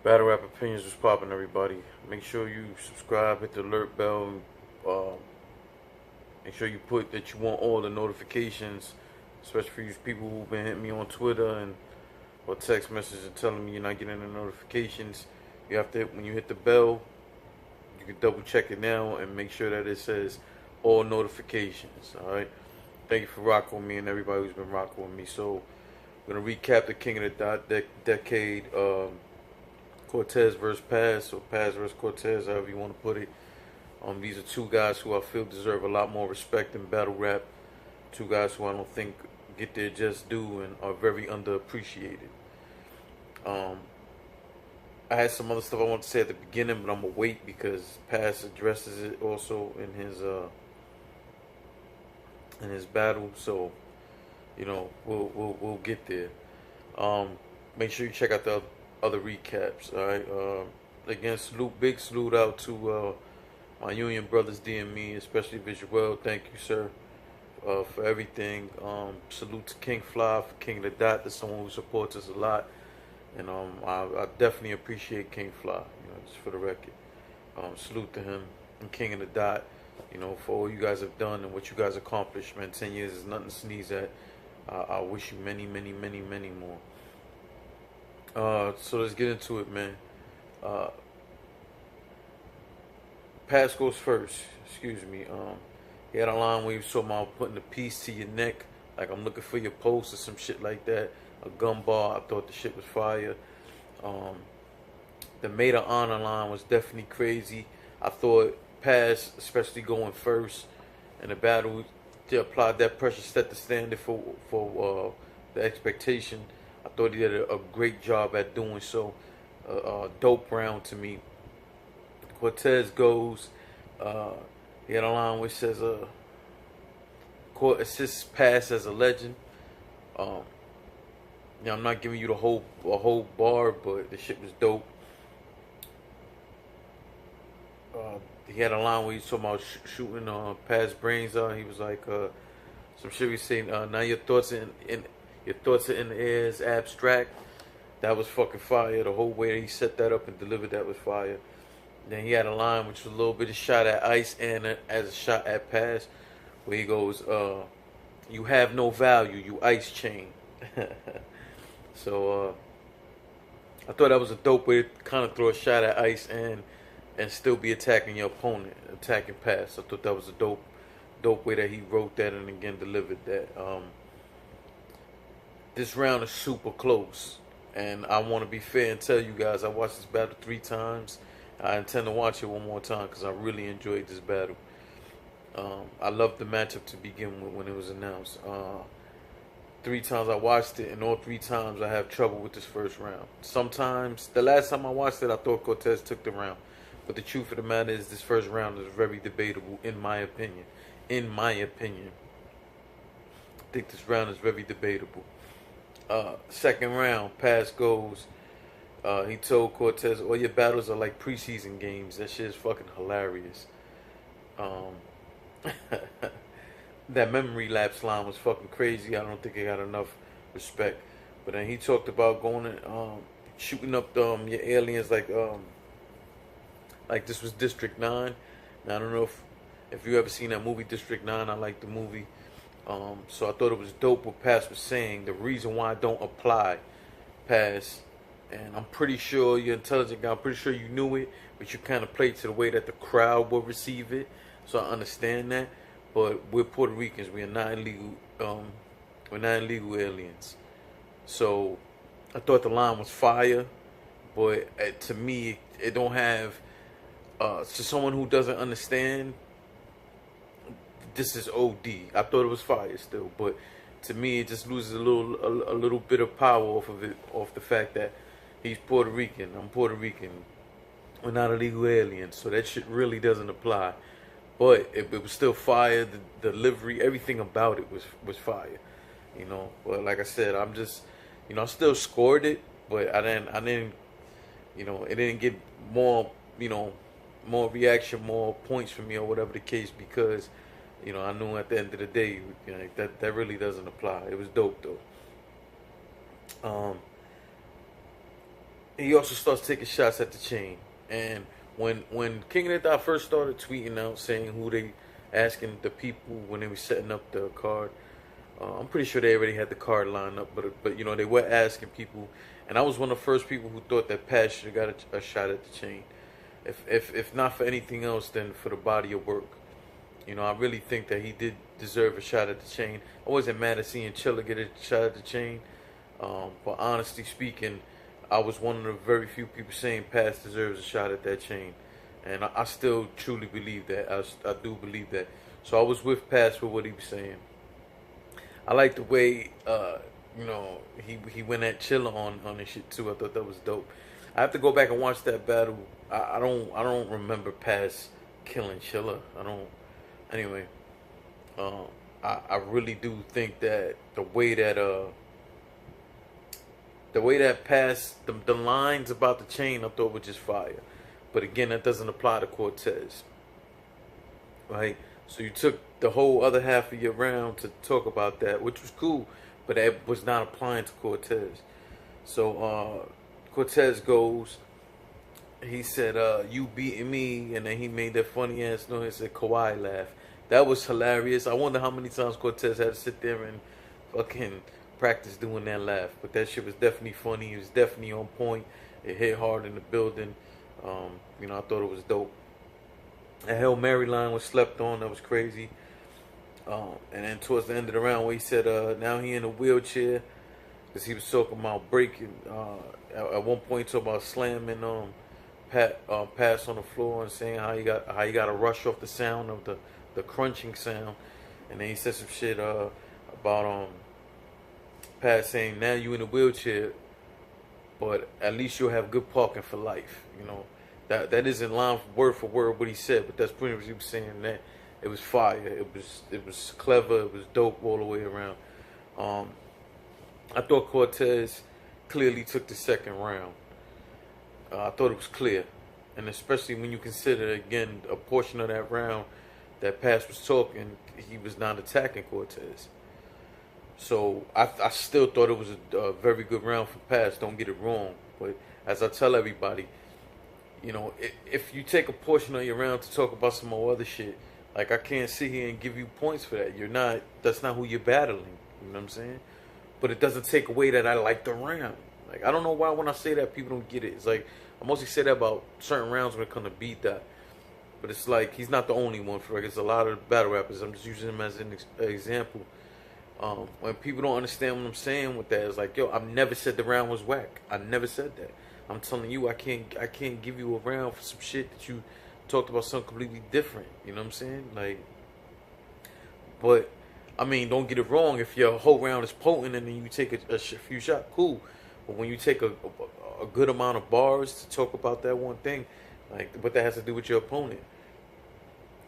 Battle Rap Opinions was popping, everybody. Make sure you subscribe, hit the alert bell, and make sure you put that you want all the notifications, especially for you people who've been hitting me on Twitter and or text messages and telling me you're not getting the notifications. You have to when you hit the bell, you can double check it now and make sure that it says all notifications. All right. Thank you for rocking with me and everybody who's been rocking with me. So, I'm gonna recap the King of the Dot decade. Cortez versus Paz, or Paz versus Cortez, however you want to put it. These are two guys who I feel deserve a lot more respect in battle rap. Two guys who I don't think get their just due and are very underappreciated. Um, I had some other stuff I want to say at the beginning, but I'm gonna wait because Paz addresses it also in his battle. So we'll get there. Um, Make sure you check out the other recaps. All right. Again, big salute out to my Union brothers, DME, especially Visual. Thank you, sir, for everything. Salute to King Fly for King of the Dot. That's someone who supports us a lot, and I definitely appreciate King Fly. Just for the record. Salute to him and King of the Dot. For all you guys have done and what you guys accomplished, man. 10 years is nothing to sneeze at. I wish you many, many, many, many more. So let's get into it, man. Pass goes first. Excuse me. He had a line where he was talking about putting a piece to your neck, like I'm looking for your post or some shit like that. A gun bar. I thought the shit was fire. The Made of Honor line was definitely crazy. I thought Pass, especially going first in the battle, to apply that pressure, set the standard for the expectation. I thought he did a great job at doing so. Dope round to me. Cortez goes. He had a line which says, "Court assists Pass as a legend." I'm not giving you the whole bar, but the shit was dope. He had a line where he was talking about shooting Pass brains out. He was like, some shit we saying. Now your thoughts are in the air is abstract. That was fucking fire. The whole way that he set that up and delivered that was fire. Then he had a line which was a little bit of shot at Ice and as a shot at Pass, where he goes, "You have no value, you ice chain." So I thought that was a dope way to kind of throw a shot at Ice and still be attacking your opponent, attacking Pass. I thought that was a dope way that he wrote that and again delivered that. This round is super close, and I want to be fair and tell you guys I watched this battle 3 times. I intend to watch it one more time because I really enjoyed this battle. I loved the matchup to begin with when it was announced. 3 times I watched it, and all 3 times I have trouble with this first round. Sometimes, the last time I watched it, I thought Cortez took the round. But the truth of the matter is this first round is very debatable, in my opinion. In my opinion. I think this round is very debatable. Second round, Pass goes. He told Cortez, all your battles are like preseason games. That shit is fucking hilarious. That memory lapse line was fucking crazy. I don't think it got enough respect. But then he talked about going and shooting up your aliens like this was District 9. Now I don't know if you ever seen that movie District 9. I like the movie. So I thought it was dope what Pass was saying. The reason why I don't apply Pass, and I'm pretty sure you're intelligent guy. I'm pretty sure you knew it, but you kind of played to the way that the crowd will receive it. So I understand that. But we're Puerto Ricans. We are not illegal. We're not illegal aliens. So I thought the line was fire, but to me, it don't have. To someone who doesn't understand, this is OD. I thought it was fire still, but to me, it just loses a little bit of power off of it, off the fact that he's Puerto Rican. I'm Puerto Rican. We're not illegal aliens, so that shit really doesn't apply. But it was still fire. The delivery, everything about it was fire. But like I said, I'm just, I still scored it, but I didn't, it didn't get more, more reaction, more points for me or whatever the case because, I knew at the end of the day, that really doesn't apply. It was dope though. he also starts taking shots at the chain. And when King of the Dot first started tweeting out saying who they asking the people when they were setting up the card, I'm pretty sure they already had the card lined up, but you know they were asking people, and I was one of the first people who thought that Pat should have got a shot at the chain, if not for anything else, then for the body of work. You know, I really think that he did deserve a shot at the chain. I wasn't mad at seeing Chilla get a shot at the chain, but honestly speaking, I was one of the very few people saying Pat deserves a shot at that chain, and I still truly believe that. I do believe that. So I was with Pat for what he was saying. I like the way you know he went at Chilla on this shit too. I thought that was dope. I have to go back and watch that battle. I don't remember Paz killing Chilla. I don't. Anyway, I really do think that the way that Paz the lines about the chain I thought were just fire. But again, that doesn't apply to Cortez, right? So you took the whole other half of your round to talk about that, which was cool, but that was not applying to Cortez. So Cortez goes, he said, you beating me, and then he made that funny ass noise, said Kawhi laugh. That was hilarious. I wonder how many times Cortez had to sit there and fucking practice doing that laugh. But that shit was definitely funny. It was definitely on point. It hit hard in the building. You know, I thought it was dope. The Hail Mary line was slept on. That was crazy. And then towards the end of the round, where he said, now he in a wheelchair, because he was talking about breaking. At one point, talking about slamming Pass on the floor and saying how you got to rush off the sound of the crunching sound. And then he said some shit about Pass saying, now you in a wheelchair, but at least you'll have good parking for life. You know, that isn't line word for word what he said, but that's pretty much what he was saying. That it was fire. It was clever. It was dope all the way around. I thought Cortez clearly took the second round. I thought it was clear, and especially when you consider again a portion of that round that Pass was talking, he was not attacking Cortez. So I still thought it was a very good round for Pass. Don't get it wrong, but as I tell everybody, you know, if you take a portion of your round to talk about some more other shit, like I can't sit here and give you points for that. That's not who you're battling. You know what I'm saying? But it doesn't take away that I like the round. Like I don't know why when I say that people don't get it. It's like I mostly say that about certain rounds when it comes to beat that. But it's like he's not the only one for it. It's a lot of battle rappers. I'm just using him as an example. When people don't understand what I'm saying with that, it's like, yo, I've never said the round was whack. I never said that. I'm telling you, I can't give you a round for some shit that you talked about something completely different. You know what I'm saying? Like, but I mean, don't get it wrong. If your whole round is potent and then you take a few shots, cool. But when you take a good amount of bars to talk about that one thing, like what that has to do with your opponent.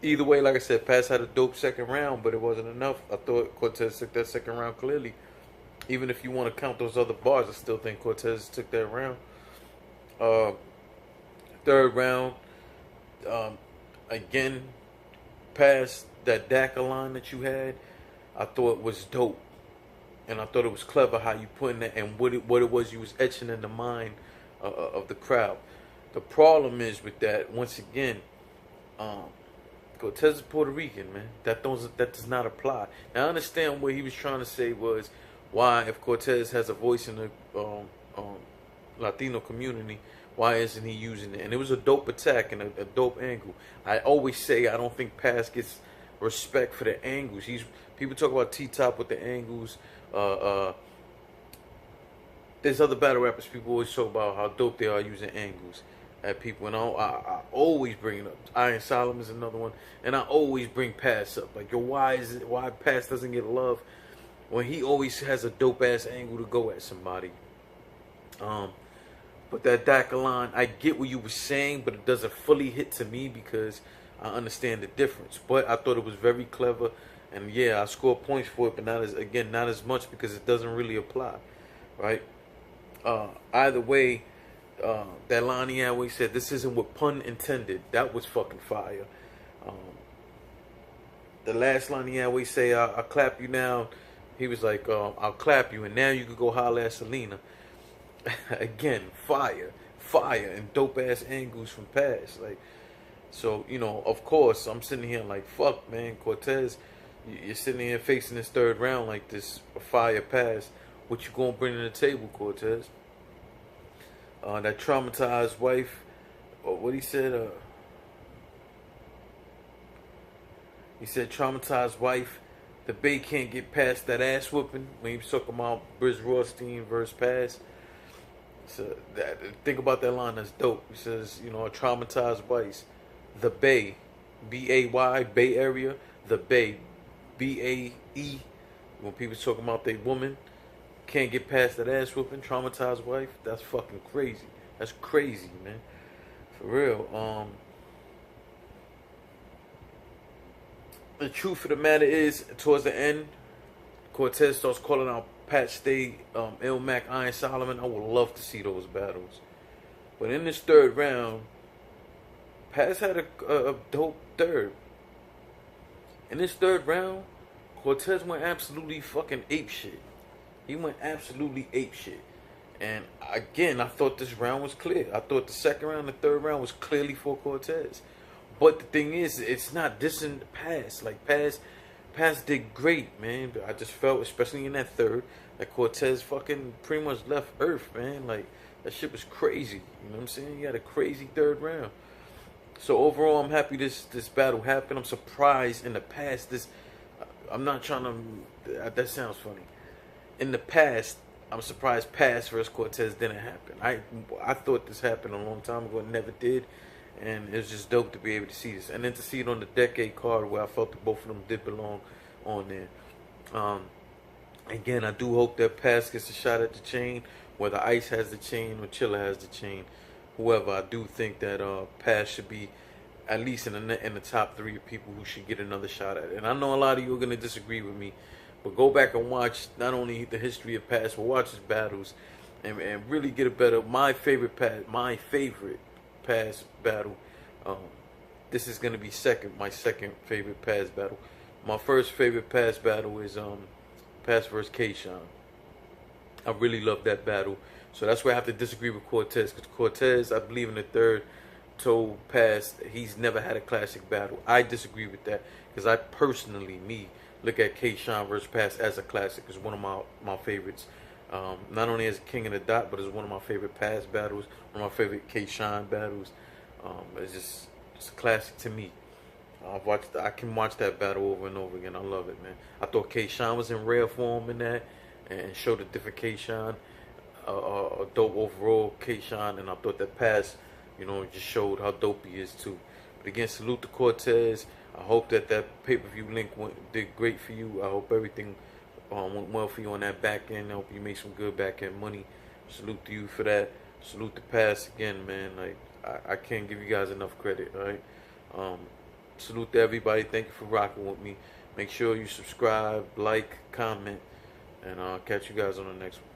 Either way, like I said, Pass had a dope second round, but it wasn't enough. I thought Cortez took that second round clearly. Even if you want to count those other bars, I still think Cortez took that round. Third round, again, Pass, that DACA line that you had, I thought was dope. And I thought it was clever how you put in that and what it was you was etching in the mind of the crowd. The problem is with that, once again, Cortez is Puerto Rican, man. That does not apply. Now I understand what he was trying to say was why, if Cortez has a voice in the Latino community, why isn't he using it? And it was a dope attack and a dope angle. I always say I don't think Pass gets respect for the angles. People talk about T-Top with the angles. There's other battle rappers. People always talk about how dope they are using angles at people, and I always bring it up. Iron Solomon's another one, and I always bring Pass up. Like, yo, why Pass doesn't get love when he always has a dope ass angle to go at somebody? But that DACA line, I get what you were saying, but it doesn't fully hit to me because I understand the difference. But I thought it was very clever, and yeah, I scored points for it, but not as much because it doesn't really apply, right? Either way. That line he had where he said, "This isn't what pun intended." That was fucking fire. The last line he had where he say, "I'll clap you now." He was like, "I'll clap you, and now you can go holler at Selena." Again, fire, and dope ass angles from past. Like, so, you know, of course, I'm sitting here like, fuck, man, Cortez, you're sitting here facing this third round like this fire pass. What you gonna bring to the table, Cortez? That traumatized wife, or what he said traumatized wife. The Bay can't get past that ass whooping when he was talking about Briz Rothstein versus Pass. So think about that line. That's dope. He says, you know, a traumatized wife. The Bay, B-A-Y, Bay Area. The Bay, B-A-E. When people talking about their woman can't get past that ass whooping, traumatized wife. That's fucking crazy. That's crazy, man. For real. The truth of the matter is, towards the end, Cortez starts calling out Pat Stay, Ilmac, Iron Solomon. I would love to see those battles. But in this third round, Paz had a dope third. In this third round, Cortez went absolutely fucking ape shit. He went absolutely ape shit. And again, I thought this round was clear. I thought the second round, the third round was clearly for Cortez. But the thing is, it's not dissing Paz. Like, Paz did great, man. But I just felt, especially in that third, that Cortez fucking pretty much left Earth, man. Like, that shit was crazy. You know what I'm saying? He had a crazy third round. So overall, I'm happy this battle happened. I'm surprised in the past. I'm not trying to. That sounds funny. In the past, I'm surprised Paz versus Cortez didn't happen. I thought this happened a long time ago. It never did. And it's just dope to be able to see this. And then to see it on the decade card where I felt that both of them did belong on there. Again, I do hope that Paz gets a shot at the chain, whether Ice has the chain or Chilla has the chain. Whoever, I do think that Paz should be at least in the top 3 of people who should get another shot at it. And I know a lot of you are going to disagree with me, but go back and watch not only the history of Paz, but watch his battles and really get a better. My favorite Paz battle. This is gonna be my second favorite Paz battle. My first favorite Paz battle is Paz versus K-Shine. I really love that battle. So that's where I have to disagree with Cortez, because Cortez, I believe in the third, told Paz he's never had a classic battle. I disagree with that, because I personally, look at K-Shine versus Paz as a classic. It's one of my favorites. Not only as King of the Dot, but it's one of my favorite Paz battles, one of my favorite K-Shine battles. It's a classic to me. I can watch that battle over and over again. I love it, man. I thought K-Shine was in rare form in that, and showed a different K-Shine, a dope overall K-Shine, and I thought that Paz, you know, just showed how dope he is too. But again, salute to Cortez. I hope that pay-per-view link did great for you. I hope everything went well for you on that back end. I hope you made some good back end money. Salute to you for that. Salute to Paz again, man. Like, I can't give you guys enough credit, alright? Salute to everybody. Thank you for rocking with me. Make sure you subscribe, like, comment, and I'll catch you guys on the next one.